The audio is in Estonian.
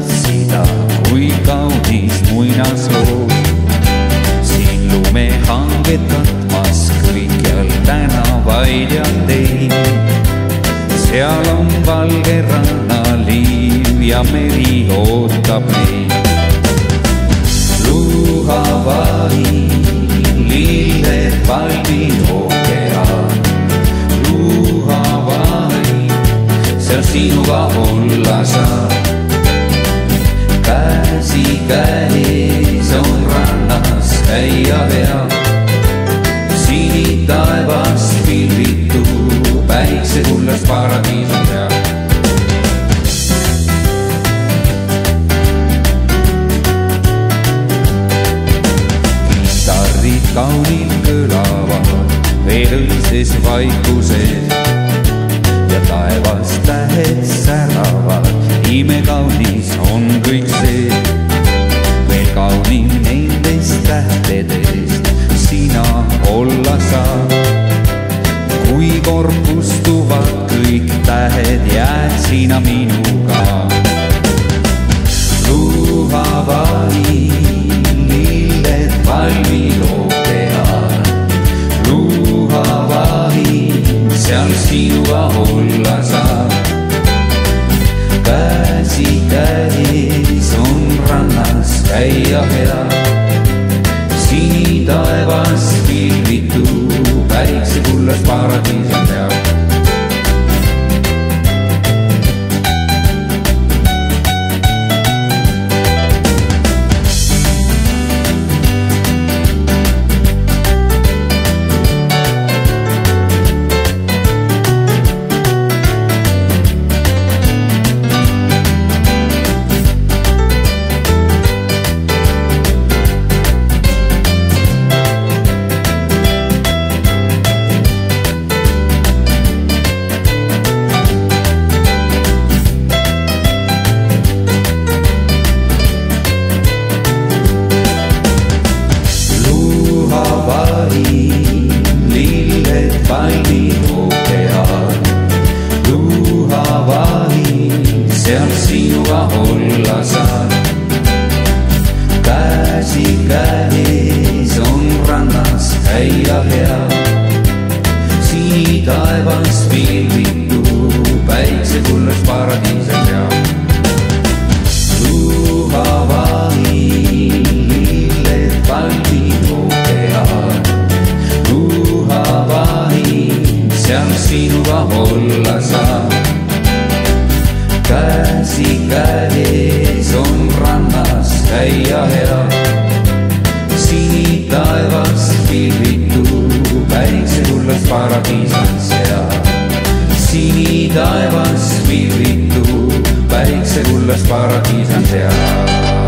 tantsida kui kaunis muinaslood. Siin lumehanget katmas kõikjal tänavaid ja teid. Seal on valge rannaliiv ja meri ootab meid. Luhavai, lilled palmid ookean. Luhavai, seal sinuga olla saab. Käsi käes on rannas käia hea. Sinitaevas pilvitu päikse tulles paradiis on hea. Kitarrid kaunid kõlavad veel õilses vaikuses ja taevas tähed säravad. Imekaunis on kõik see, veel kaunim nendest tähtedest sina olla saad. Kui korpustuvad kõik tähed, jääd sina minuga. Luhavai, lilled palmid ookean. Luhavai, seal sinuga olla saab. Käsi käes on rannas käia hea. Sinitaevas pilvitu päikse tulles paradiis on hea. Lilled palmid ookean. Luhavai, seal sinuga olla saad. Käsi käes on rannas käia hea. Sinitaevas pilvitu päikse tulles paradiis on hea. Luhavai, lilled palmid ookean. Seal sinuga olla saab. Käsi käes on rannas käia hea. Sinitaevas pilvitu päikse tulles paradiis on hea. Sinitaevas pilvitu päikse tulles paradiis on hea.